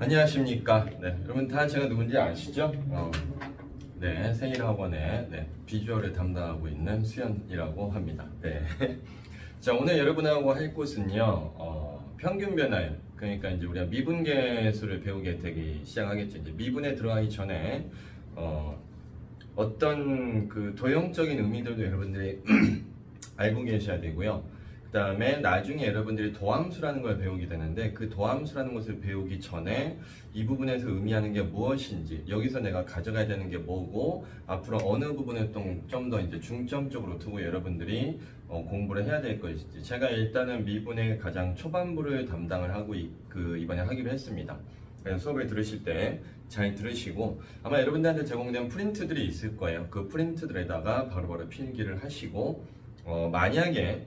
안녕하십니까. 네, 여러분 다 제가 누군지 아시죠? 네, 생일학원의 비주얼을 담당하고 있는 수연이라고 합니다. 네. 자, 오늘 여러분하고 할 곳은요, 평균 변화율. 그러니까 이제 우리가 미분계수를 배우게 되기 시작하겠죠. 이제 미분에 들어가기 전에, 어떤 그 도형적인 의미들도 여러분들이 알고 계셔야 되고요. 그 다음에 나중에 여러분들이 도함수라는 걸 배우게 되는데, 그 도함수라는 것을 배우기 전에 이 부분에서 의미하는 게 무엇인지, 여기서 내가 가져가야 되는 게 뭐고, 앞으로 어느 부분을 좀 더 이제 중점적으로 두고 여러분들이 공부를 해야 될 것인지. 제가 일단은 미분의 가장 초반부를 담당을 하고 이번에 하기로 했습니다. 그래서 수업을 들으실 때 잘 들으시고, 아마 여러분들한테 제공된 프린트들이 있을 거예요. 그 프린트들에다가 바로바로 필기를 하시고, 만약에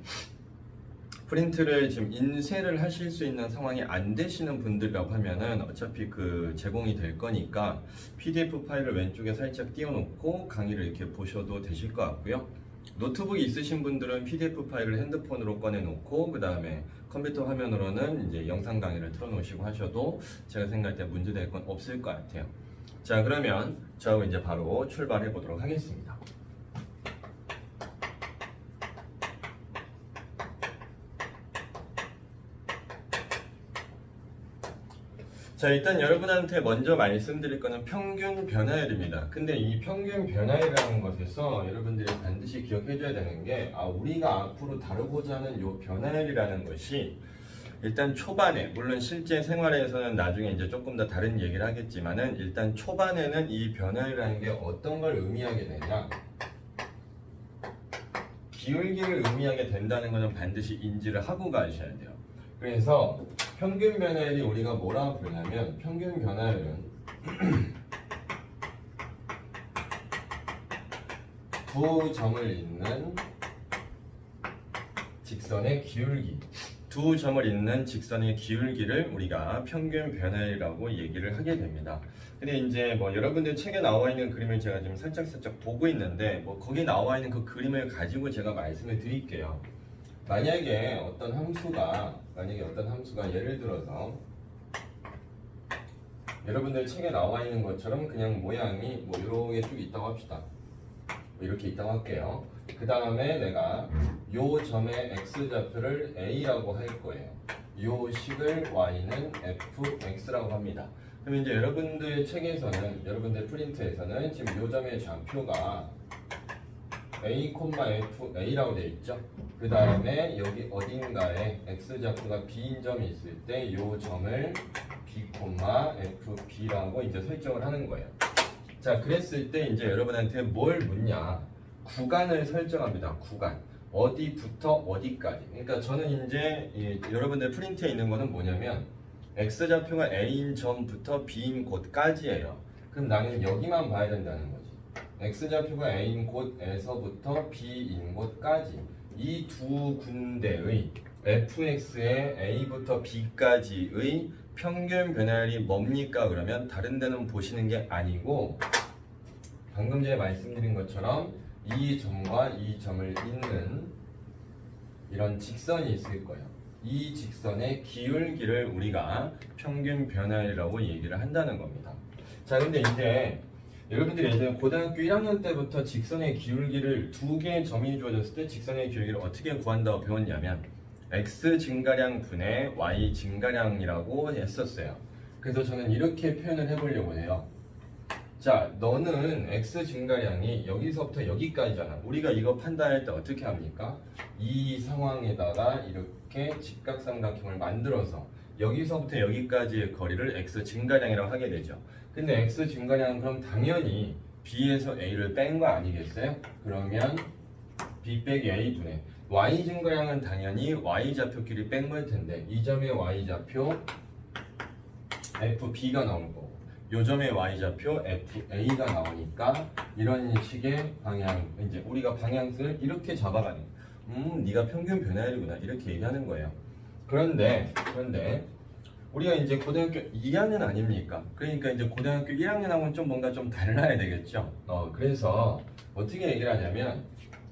프린트를 지금 인쇄를 하실 수 있는 상황이 안 되시는 분들이라고 하면은 어차피 그 제공이 될 거니까 PDF 파일을 왼쪽에 살짝 띄워놓고 강의를 이렇게 보셔도 되실 것 같고요. 노트북이 있으신 분들은 PDF 파일을 핸드폰으로 꺼내놓고 그 다음에 컴퓨터 화면으로는 이제 영상 강의를 틀어놓으시고 하셔도 제가 생각할 때 문제될 건 없을 것 같아요. 자, 그러면 저하고 이제 바로 출발해 보도록 하겠습니다. 자, 일단 여러분한테 먼저 말씀드릴 거는 평균 변화율입니다. 근데 이 평균 변화율이라는 것에서 여러분들이 반드시 기억해 줘야 되는 게, 우리가 앞으로 다루고자 하는 이 변화율이라는 것이 일단 초반에, 물론 실제 생활에서는 나중에 이제 조금 더 다른 얘기를 하겠지만은, 일단 초반에는 이 변화율이라는 게 어떤 걸 의미하게 되냐, 기울기를 의미하게 된다는 것은 반드시 인지를 하고 가셔야 돼요. 그래서 평균 변화율이 우리가 뭐라 부르냐면, 평균 변화율은 두 점을 잇는 직선의 기울기, 두 점을 잇는 직선의 기울기를 우리가 평균 변화율이라고 얘기를 하게 됩니다. 근데 이제 뭐 여러분들 책에 나와 있는 그림을 제가 지금 살짝 보고 있는데, 뭐 거기 나와 있는 그 그림을 가지고 제가 말씀을 드릴게요. 만약에 어떤 함수가 예를 들어서 여러분들 책에 나와 있는 것처럼 그냥 모양이 뭐 이렇게 쭉 있다고 합시다. 뭐 이렇게 있다고 할게요. 그 다음에 내가 요 점의 x좌표를 a라고 할 거예요. 요 식을 y는 fx라고 합니다. 그럼 이제 여러분들 책에서는, 여러분들 프린트에서는 지금 요 점의 좌표가 a, f, a라고 되어 있죠. 그 다음에 여기 어딘가에 x좌표가 b인 점이 있을 때 이 점을 b, f, b라고 이제 설정을 하는 거예요. 자, 그랬을 때 이제 여러분한테 뭘 묻냐? 구간을 설정합니다. 구간. 어디부터 어디까지. 그러니까 저는 이제 여러분들 프린트에 있는 거는 뭐냐면, x좌표가 a인 점부터 b인 곳까지예요. 그럼 나는 여기만 봐야 된다는 거지. x좌표가 a인 곳에서부터 b인 곳까지, 이 두 군데의 fx의 a부터 b까지의 평균 변화율이 뭡니까? 그러면 다른 데는 보시는 게 아니고, 방금 전에 말씀드린 것처럼 이 점과 이 점을 잇는 이런 직선이 있을 거예요. 이 직선의 기울기를 우리가 평균 변화율이라고 얘기를 한다는 겁니다. 자, 근데 이제 여러분들이 예전에 고등학교 1학년 때부터 직선의 기울기를, 두 개의 점이 주어졌을 때 직선의 기울기를 어떻게 구한다고 배웠냐면, x 증가량 분의 y 증가량이라고 했었어요. 그래서 저는 이렇게 표현을 해보려고 해요. 자, 너는 x 증가량이 여기서부터 여기까지잖아. 우리가 이거 판단할 때 어떻게 합니까? 이 상황에다가 이렇게 직각삼각형을 만들어서 여기서부터 여기까지의 거리를 x 증가량이라고 하게 되죠. 근데 x 증가량은 그럼 당연히 b에서 a를 뺀 거 아니겠어요? 그러면 b 빼기 a 분의 y 증가량은 당연히 y 좌표끼리 뺀 걸 텐데, 이 점의 y 좌표 fb가 나올 거고, 요 점의 y 좌표 fa가 나오니까 이런 식의 방향, 이제 우리가 방향을 이렇게 잡아가는, 네가 평균 변화율이구나, 이렇게 얘기하는 거예요. 그런데 우리가 이제 고등학교 2학년 아닙니까? 그러니까 이제 고등학교 1학년하고는 좀 뭔가 좀 달라야 되겠죠. 그래서 어떻게 얘기를 하냐면,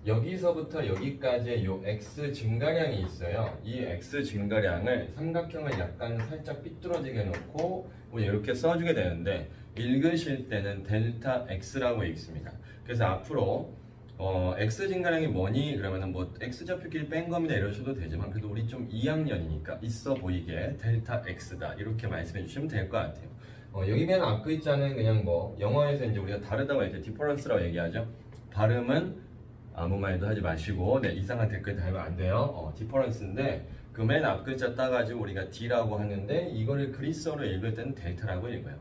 여기서부터 여기까지의 요 x 증가량이 있어요. 이 x 증가량을 삼각형을 약간 살짝 삐뚤어지게 놓고 뭐 이렇게 써주게 되는데 읽으실 때는 델타 x라고 읽습니다. 그래서 앞으로 x 증가량이 뭐니? 그러면은 뭐 x좌표끼리 뺀 겁니다 이러셔도 되지만 그래도 우리 좀 2학년이니까 있어 보이게 델타 x다 이렇게 말씀해 주시면 될 것 같아요. 여기 맨 앞 글자는 그냥 뭐 영어에서 이제 우리가 다르다고 할 때 디퍼런스라고 얘기하죠. 발음은 아무 말도 하지 마시고 네, 이상한 댓글 달면 안 돼요. 디퍼런스인데 그 맨 앞 글자 따가지고 우리가 D라고 하는데 이거를 그리스어로 읽을 때는 델타라고 읽어요.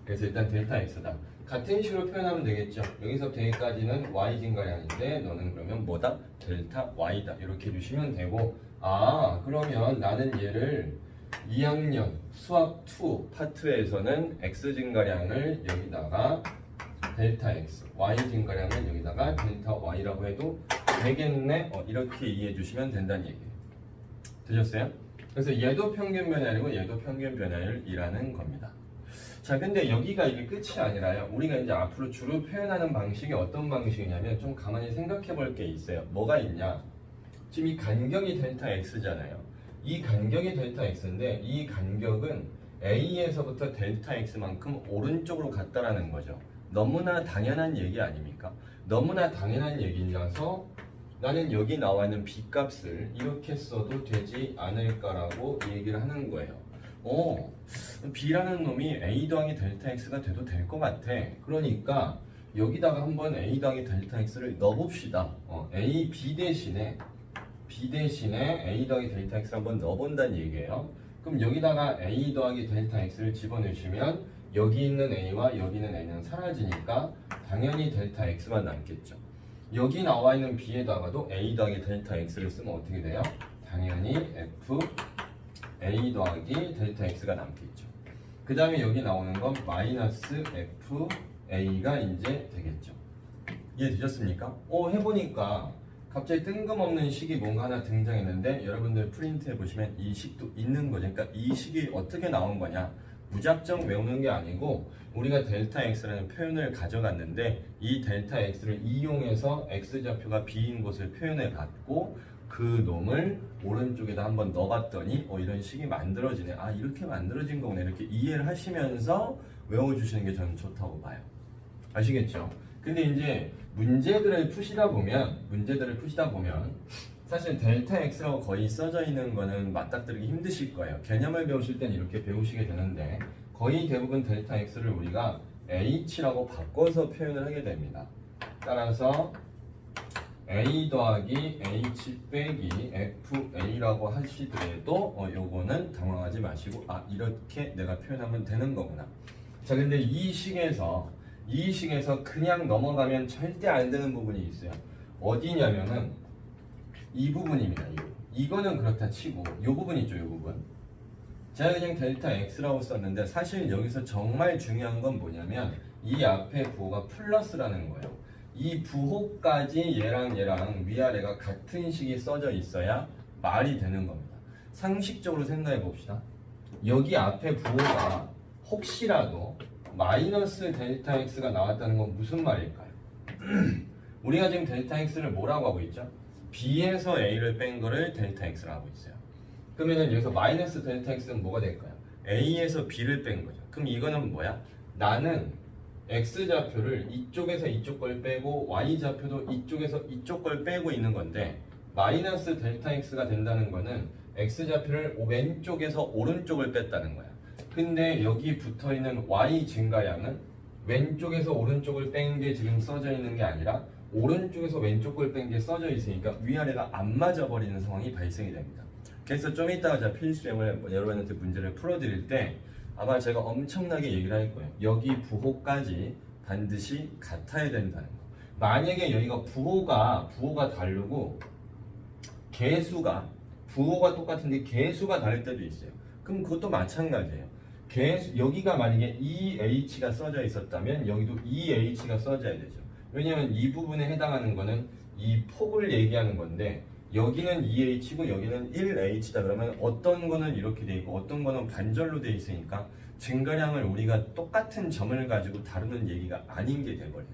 그래서 일단 델타 X다. 같은 식으로 표현하면 되겠죠. 여기서부터 여기까지는 Y 증가량인데 너는 그러면 뭐다? 델타 Y다. 이렇게 해주시면 되고 그러면 나는 얘를 2학년 수학 2 파트에서는 X 증가량을 여기다가 델타 X, Y 증가량은 여기다가 델타 Y라고 해도 되겠네? 이렇게 이해해 주시면 된다는 얘기예요. 되셨어요? 그래서 얘도 평균 변화율이고 얘도 평균 변화율이라는 겁니다. 자, 근데 여기가 이게 끝이 아니라요. 우리가 이제 앞으로 주로 표현하는 방식이 어떤 방식이냐면 좀 가만히 생각해 볼 게 있어요. 뭐가 있냐? 지금 이 간격이 델타 X잖아요. 이 간격이 델타 X인데 이 간격은 A에서부터 델타 X만큼 오른쪽으로 갔다라는 거죠. 너무나 당연한 얘기 아닙니까? 너무나 당연한 얘기라서 나는 여기 나와 있는 B값을 이렇게 써도 되지 않을까라고 얘기를 하는 거예요. B라는 놈이 A 더하기 델타 X가 돼도 될 것 같아. 그러니까 여기다가 한번 A 더하기 델타 X를 넣어봅시다. B 대신에 A 더하기 델타 X를 한번 넣어본다는 얘기예요. 그럼 여기다가 A 더하기 델타 X를 집어넣으시면 여기 있는 A와 여기 있는 A는 사라지니까 당연히 델타 X만 남겠죠. 여기 나와 있는 B에다가도 A 더하기 델타 X를 쓰면 어떻게 돼요? 당연히 F A 더하기 델타 X가 남겠죠. 그 다음에 여기 나오는 건 마이너스 F A가 이제 되겠죠. 이해되셨습니까? 해보니까 갑자기 뜬금없는 식이 뭔가 하나 등장했는데 여러분들 프린트해 보시면 이 식도 있는 거죠. 그러니까 이 식이 어떻게 나온 거냐? 무작정 외우는 게 아니고 우리가 델타 x라는 표현을 가져갔는데 이 델타 x를 이용해서 x좌표가 b인 것을 표현해 봤고 그 놈을 오른쪽에다 한번 넣어봤더니 이런 식이 만들어지네. 이렇게 만들어진 거구나. 이렇게 이해를 하시면서 외워주시는 게 저는 좋다고 봐요. 아시겠죠? 근데 이제 문제들을 푸시다 보면 사실 델타 x라고 거의 써져 있는 거는 맞닥뜨리기 힘드실 거예요. 개념을 배우실 땐 이렇게 배우시게 되는데 거의 대부분 델타 x를 우리가 h라고 바꿔서 표현을 하게 됩니다. 따라서 a 더하기 h 빼기 fa라고 하시더라도 요거는 당황하지 마시고 이렇게 내가 표현하면 되는 거구나. 자, 근데 이 식에서 그냥 넘어가면 절대 안 되는 부분이 있어요. 어디냐면은 이 부분입니다. 이거는 그렇다 치고 이 부분 있죠. 이 부분. 제가 그냥 델타 x라고 썼는데 사실 여기서 정말 중요한 건 뭐냐면 이 앞에 부호가 플러스라는 거예요. 이 부호까지 얘랑 위아래가 같은 식이 써져 있어야 말이 되는 겁니다. 상식적으로 생각해 봅시다. 여기 앞에 부호가 혹시라도 마이너스 델타 x가 나왔다는 건 무슨 말일까요? 우리가 지금 델타 x를 뭐라고 하고 있죠? B에서 A를 뺀 거를 델타 X라고 하고 있어요. 그러면은 여기서 마이너스 델타 X는 뭐가 될까요? A에서 B를 뺀 거죠. 그럼 이거는 뭐야? 나는 X좌표를 이쪽에서 이쪽 걸 빼고 Y좌표도 이쪽에서 이쪽 걸 빼고 있는 건데 마이너스 델타 X가 된다는 거는 X좌표를 왼쪽에서 오른쪽을 뺐다는 거야. 근데 여기 붙어있는 Y 증가량은 왼쪽에서 오른쪽을 뺀 게 지금 써져 있는 게 아니라 오른쪽에서 왼쪽 걸 뺀 게 써져 있으니까 위아래가 안 맞아버리는 상황이 발생이 됩니다. 그래서 좀 이따가 제가 필수형을 여러분한테 문제를 풀어드릴 때 아마 제가 엄청나게 얘기를 할 거예요. 여기 부호까지 반드시 같아야 된다는 거. 만약에 여기가 부호가 다르고 부호가 똑같은데 개수가 다를 때도 있어요. 그럼 그것도 마찬가지예요. 여기가 만약에 EH가 써져 있었다면 여기도 EH가 써져야 되죠. 왜냐하면 이 부분에 해당하는 거는 이 폭을 얘기하는 건데 여기는 2H고 여기는 1H다 그러면 어떤 거는 이렇게 돼 있고 어떤 거는 반절로 돼 있으니까 증가량을 우리가 똑같은 점을 가지고 다루는 얘기가 아닌 게 돼버려요.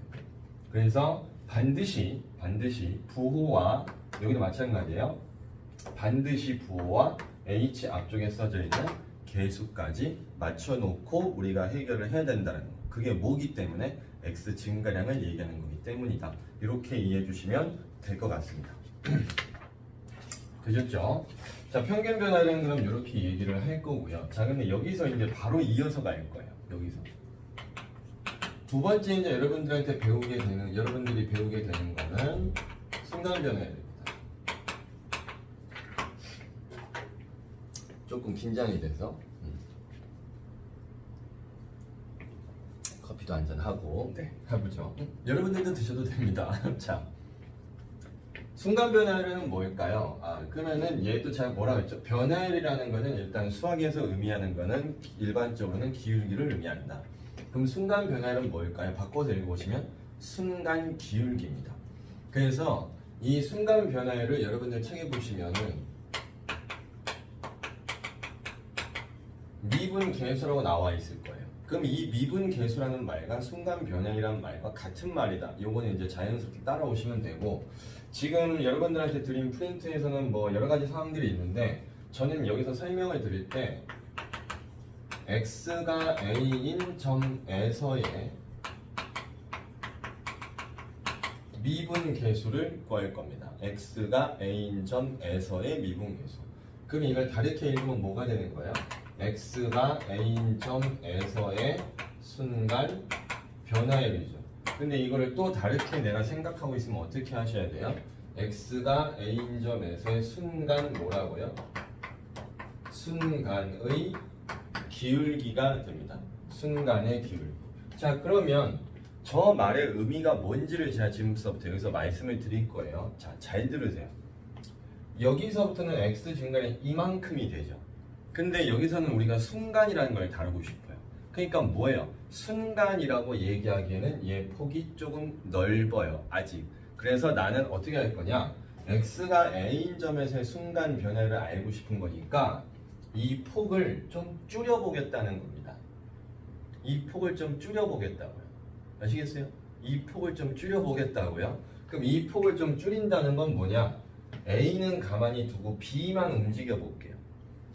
그래서 반드시 반드시 부호와 여기도 마찬가지예요. 반드시 부호와 h 앞쪽에 써져 있는 계수까지 맞춰놓고 우리가 해결을 해야 된다는 거. 그게 뭐기 때문에 x 증가량을 얘기하는 거기 때문이다. 이렇게 이해해 주시면 될 것 같습니다. 되셨죠? 자, 평균 변화는 그럼 이렇게 얘기를 할 거고요. 자, 근데 여기서 이제 바로 이어서 갈 거예요. 여기서 두 번째 이제 여러분들이 배우게 되는 거는 순간 변화입니다. 조금 긴장이 돼서 커피도 한잔 하고 해보죠. 여러분들도 드셔도 됩니다. 자, 순간 변화율은 뭘까요? 그러면은 얘도 제가 뭐라고 했죠? 변화율이라는 거는 일단 수학에서 의미하는 거는 일반적으로는 기울기를 의미한다. 그럼 순간 변화율은 뭘까요? 바꿔서 읽어보시면 순간 기울기입니다. 그래서 이 순간 변화율을 여러분들 책에 보시면은 미분 계수라고 나와 있을 거예요. 그럼 이 미분 계수라는 말과 순간 변화율이라는 말과 같은 말이다. 요거는 이제 자연스럽게 따라오시면 되고, 지금 여러분들한테 드린 프린트에서는 뭐 여러 가지 사항들이 있는데 저는 여기서 설명을 드릴 때 x가 a인 점에서의 미분 계수를 구할 겁니다. x가 a인 점에서의 미분 계수. 그럼 이걸 다르게 읽으면 뭐가 되는 거예요? x가 a인 점에서의 순간 변화율이죠. 근데 이거를 또 다르게 내가 생각하고 있으면 어떻게 하셔야 돼요? x가 a인 점에서의 순간 뭐라고요? 순간의 기울기가 됩니다. 순간의 기울기. 자, 그러면 저 말의 의미가 뭔지를 제가 지금부터 여기서 말씀을 드릴 거예요. 자, 잘 들으세요. 여기서부터는 x 증가량이 이만큼이 되죠. 근데 여기서는 우리가 순간이라는 걸 다루고 싶어요. 그러니까 뭐예요? 순간이라고 얘기하기에는 얘 폭이 조금 넓어요. 아직. 그래서 나는 어떻게 할 거냐? x가 a인 점에서의 순간 변화를 알고 싶은 거니까 이 폭을 좀 줄여보겠다는 겁니다. 이 폭을 좀 줄여보겠다고요. 아시겠어요? 이 폭을 좀 줄여보겠다고요. 그럼 이 폭을 좀 줄인다는 건 뭐냐? a는 가만히 두고 b만 움직여 볼게요.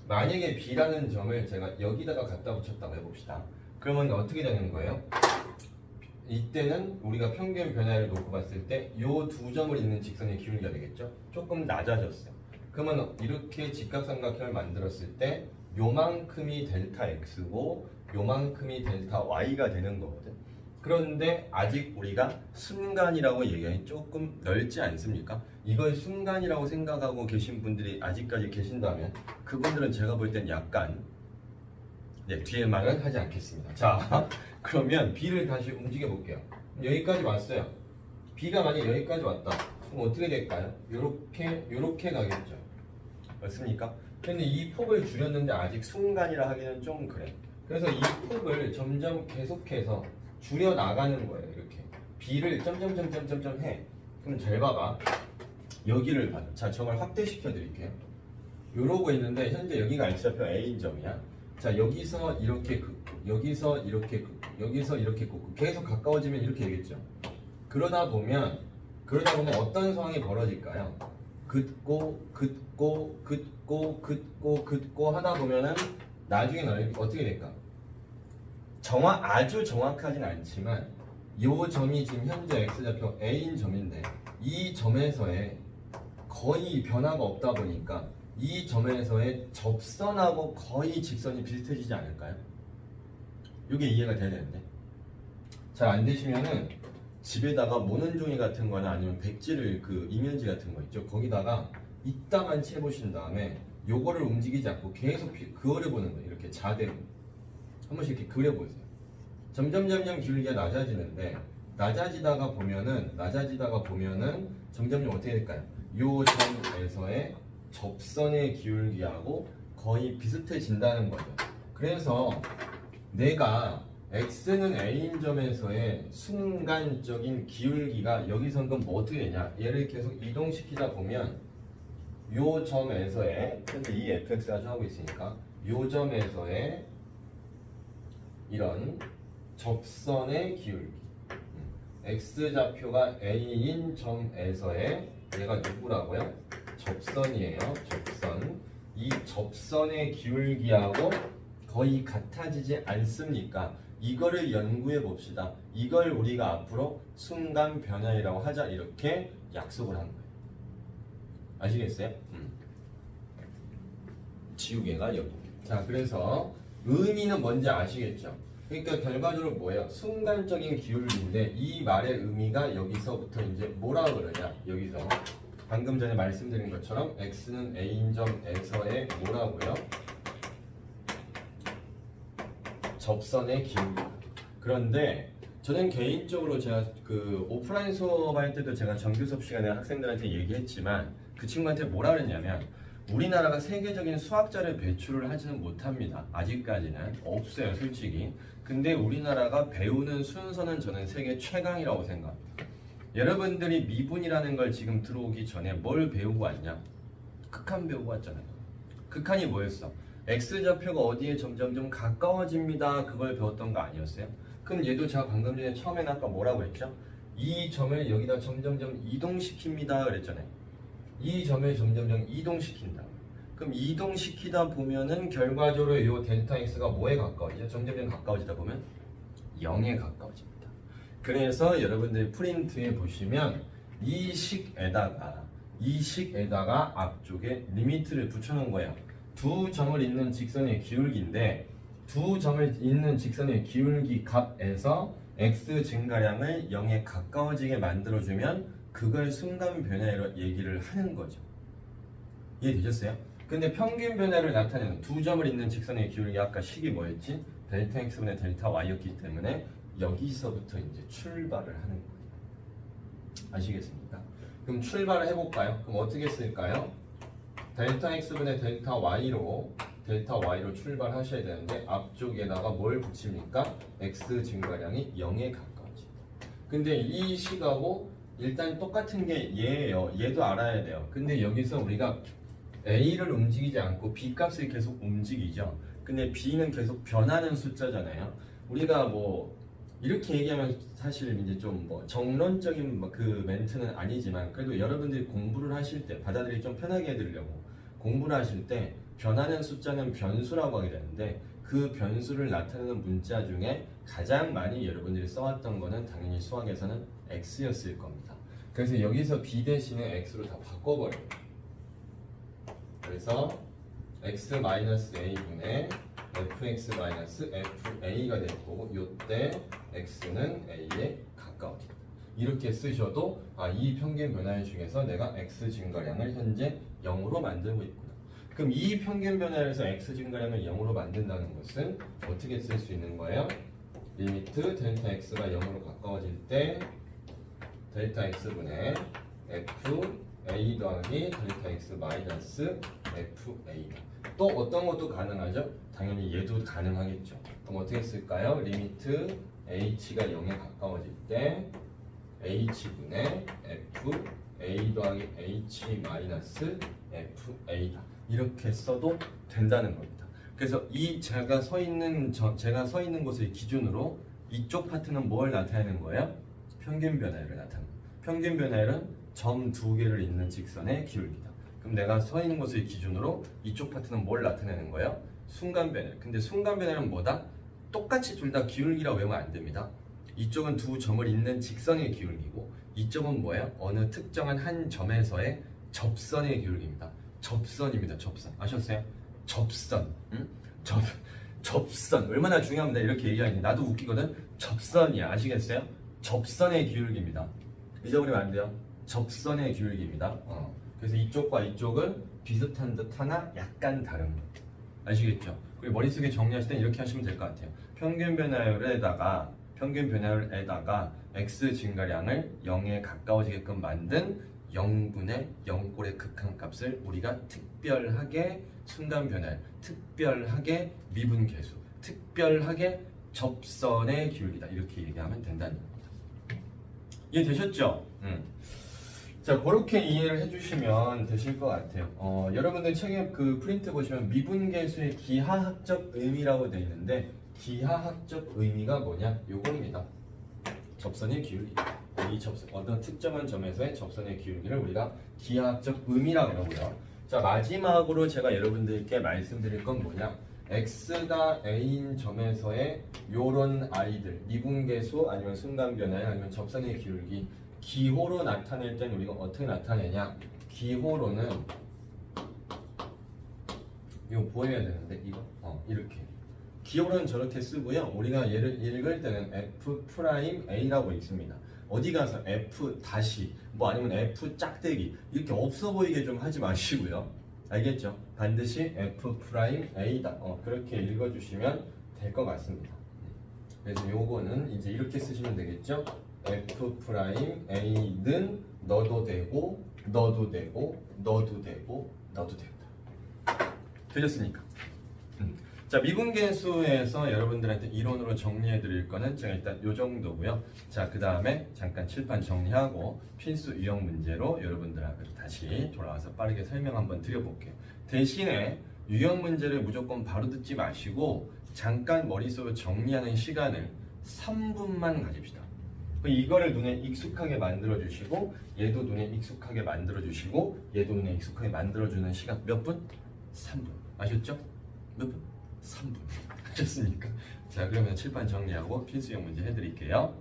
만약에 b라는 점을 제가 여기다가 갖다 붙였다고 해봅시다. 그러면 어떻게 되는 거예요? 이때는 우리가 평균 변화를 놓고 봤을 때 이 두 점을 잇는 직선의 기울기가 되겠죠? 조금 낮아졌어요. 그러면 이렇게 직각삼각형을 만들었을 때 요만큼이 델타 x고 요만큼이 델타 y가 되는 거거든. 그런데 아직 우리가 순간이라고 얘기하기 조금 넓지 않습니까? 이걸 순간이라고 생각하고 계신 분들이 아직까지 계신다면 그분들은 제가 볼 땐 약간 뒤에 말은 하지 않겠습니다. 자, 그러면 b를 다시 움직여 볼게요. 여기까지 왔어요. b가 만약 여기까지 왔다. 그럼 어떻게 될까요? 요렇게 가겠죠. 맞습니까? 근데 이 폭을 줄였는데 아직 순간이라 하기는 좀 그래. 그래서 이 폭을 점점 계속해서 줄여 나가는 거예요. 이렇게 b를 점점점점점점 해. 그럼 잘 봐봐. 여기를 봐. 자, 저걸 확대시켜 드릴게요. 요러고 있는데 현재 여기가 x좌표 a인 점이야. 자, 여기서 이렇게 긋고 여기서 이렇게 긋고 여기서 이렇게 긋고 계속 가까워지면 이렇게 되겠죠. 그러다 보면 어떤 상황이 벌어질까요? 긋고 긋고 긋고 긋고 긋고 하다 보면은 나중에는 어떻게 될까? 아주 정확하진 않지만 이 점이 지금 현재 x좌표 a인 점인데 이 점에서의 거의 변화가 없다 보니까 이 점에서의 접선하고 거의 직선이 비슷해지지 않을까요? 이게 이해가 돼야 되는데 잘 안 되시면은 집에다가 모눈종이 같은 거나 아니면 백지를 이면지 같은 거 있죠. 거기다가 이따만 채보신 다음에 요거를 움직이지 않고 계속 그어려보는 거예요. 이렇게 자대로 한 번씩 이렇게 그려보세요. 점점 기울기가 낮아지는데 낮아지다가 보면은 점점 어떻게 될까요? 요 점에서의 접선의 기울기하고 거의 비슷해진다는 거죠. 그래서 내가 x는 a인 점에서의 순간적인 기울기가 여기서는 그럼 뭐 어떻게 되냐? 얘를 계속 이동시키다 보면 요 점에서의 현재 이 fx가 하고 있으니까 요 점에서의 이런 접선의 기울기 x좌표가 a인 점에서의 얘가 누구라고요? 접선이에요. 접선. 이 접선의 기울기하고 거의 같아지지 않습니까? 이거를 연구해 봅시다. 이걸 우리가 앞으로 순간 변화이라고 하자 이렇게 약속을 한 거예요. 아시겠어요? 지우개가 여기. 자, 그래서 의미는 뭔지 아시겠죠? 그러니까 결과적으로 뭐예요? 순간적인 기울기인데 이 말의 의미가 여기서부터 이제 뭐라 그러냐? 여기서 방금 전에 말씀드린 것처럼 x는 a인 점에서의 뭐라고요? 접선의 기울기. 그런데 저는 개인적으로 제가 그 오프라인 수업할 때도 제가 정규 수업 시간에 학생들한테 얘기했지만 그 친구한테 뭐라 그랬냐면 우리나라가 세계적인 수학자를 배출을 하지는 못합니다. 아직까지는 없어요, 솔직히. 근데 우리나라가 배우는 순서는 저는 세계 최강이라고 생각합니다. 여러분들이 미분이라는 걸 지금 들어오기 전에 뭘 배우고 왔냐? 극한 배우고 왔잖아요. 극한이 뭐였어? x좌표가 어디에 점점점 가까워집니다. 그걸 배웠던 거 아니었어요? 그럼 얘도 제가 방금 전에 처음에는 아까 뭐라고 했죠? 이 점을 여기다 점점점 이동시킵니다. 그랬잖아요. 이 점을 점점점 이동시킨다. 그럼 이동시키다 보면은 결과적으로 이 델타 x가 뭐에 가까워지죠? 점점점 가까워지다 보면 0에 가까워집니다. 그래서 여러분들이 프린트에 보시면 이 식에다가 앞쪽에 리미트를 붙여놓은 거예요. 두 점을 잇는 직선의 기울기인데 두 점을 잇는 직선의 기울기 값에서 x 증가량을 0에 가까워지게 만들어주면 그걸 순간 변화로 얘기를 하는 거죠. 이해되셨어요? 근데 평균 변화를 나타내는 두 점을 잇는 직선의 기울기 아까 식이 뭐였지? 델타 x분의 델타 y였기 때문에 여기서부터 이제 출발을 하는 거예요. 아시겠습니까? 그럼 출발을 해볼까요? 그럼 어떻게 쓸까요? 델타 x분의 델타 y로 출발하셔야 되는데 앞쪽에다가 뭘 붙입니까? x 증가량이 0에 가까워집니다. 근데 이 식하고 일단 똑같은 게 얘예요. 얘도 알아야 돼요. 근데 여기서 우리가 a를 움직이지 않고 b 값을 계속 움직이죠. 근데 b는 계속 변하는 숫자잖아요. 우리가 뭐 이렇게 얘기하면 사실 이제 좀 뭐 정론적인 그 멘트는 아니지만 그래도 여러분들이 공부를 하실 때 받아들이기 좀 편하게 해드리려고 공부를 하실 때 변하는 숫자는 변수라고 하게 되는데 그 변수를 나타내는 문자 중에 가장 많이 여러분들이 써왔던 거는 당연히 수학에서는 x였을 겁니다. 그래서 여기서 b 대신에 x로 다 바꿔버려요. 그래서 x-a분의 fx-fa가 될 거고 이때 x는 a에 가까워집니다. 이렇게 쓰셔도 이 평균 변화율 중에서 내가 x 증가량을 현재 0으로 만들고 있구나. 그럼 이 평균 변화에서 x 증가량을 0으로 만든다는 것은 어떻게 쓸 수 있는 거예요? 리미트 델타 x가 0으로 가까워질 때 델타 x분의 f a 더하기 델타 x 마이너스 fa다. 또 어떤 것도 가능하죠? 당연히 얘도 가능하겠죠. 그럼 어떻게 쓸까요? 리미트 h가 0에 가까워질 때 h분의 f a 더하기 h 마이너스 fa다. 이렇게 써도 된다는 겁니다. 그래서 이 제가 서 있는 곳을 기준으로 이쪽 파트는 뭘 나타내는 거예요? 평균 변화율을 나타내는 거예요. 평균 변화율은 점 두 개를 잇는 직선의 기울기다. 그럼 내가 서 있는 곳을 기준으로 이쪽 파트는 뭘 나타내는 거예요? 순간 변화율. 근데 순간 변화율은 뭐다? 똑같이 둘 다 기울기라고 외우면 안 됩니다. 이쪽은 두 점을 잇는 직선의 기울기고 이쪽은 뭐예요? 어느 특정한 한 점에서의 접선의 기울기입니다. 접선입니다. 접선. 아셨어요? 접선. 응? 접선. 얼마나 중요합니다. 이렇게 얘기하니 나도 웃기거든. 접선이야. 아시겠어요? 접선의 기울기입니다. 잊어버리면 안 돼요. 접선의 기울기입니다. 그래서 이쪽과 이쪽은 비슷한 듯 하나 약간 다른 거. 아시겠죠? 그리고 머릿속에 정리하실 땐 이렇게 하시면 될 것 같아요. 평균 변화율에다가 x 증가량을 0에 가까워지게끔 만든 0분의 0꼴의 극한값을 우리가 특별하게 순간 변화율, 특별하게 미분 계수, 특별하게 접선의 기울기다. 이렇게 얘기하면 된다는 겁니다. 이해되셨죠? 자, 그렇게 이해를 해주시면 되실 것 같아요. 여러분들 책에 그 프린트 보시면 미분계수의 기하학적 의미라고 되어 있는데 기하학적 의미가 뭐냐? 요겁니다. 접선의 기울기. 이 접선 어떤 특정한 점에서의 접선의 기울기를 우리가 기하학적 의미라고 하고요. 자, 마지막으로 제가 여러분들께 말씀드릴 건 뭐냐? x가 a인 점에서의 요런 i들, 미분계수 아니면 순간변화 아니면 접선의 기울기 기호로 나타낼 땐 우리가 어떻게 나타내냐? 기호로는 이거 보여야 되는데 이거 이렇게 기호로는 저렇게 쓰고요. 우리가 얘를 읽을 때는 f'A라고 읽습니다. 어디 가서 f 다시 뭐 아니면 f 짝대기 이렇게 없어 보이게 좀 하지 마시고요. 알겠죠? 반드시 f'A다. 그렇게 읽어주시면 될 것 같습니다. 그래서 요거는 이제 이렇게 쓰시면 되겠죠? f'A는 넣어도 되고 넣어도 되고 넣어도 되고 넣어도 된다. 되셨습니까? 자, 미분계수에서 여러분들한테 이론으로 정리해 드릴 거는 제가 일단 요 정도고요. 자, 그 다음에 잠깐 칠판 정리하고 필수 유형 문제로 여러분들하고 다시 돌아와서 빠르게 설명 한번 드려볼게요. 대신에 유형 문제를 무조건 바로 듣지 마시고 잠깐 머릿속으로 정리하는 시간을 3분만 가집시다. 이거를 눈에 익숙하게 만들어 주시고 얘도 눈에 익숙하게 만들어 주시고 얘도 눈에 익숙하게 만들어 주는 시간 몇 분? 3분. 아셨죠? 몇 분? 3분. 하셨습니까? 자, 그러면 칠판 정리하고 필수형 문제 해드릴게요.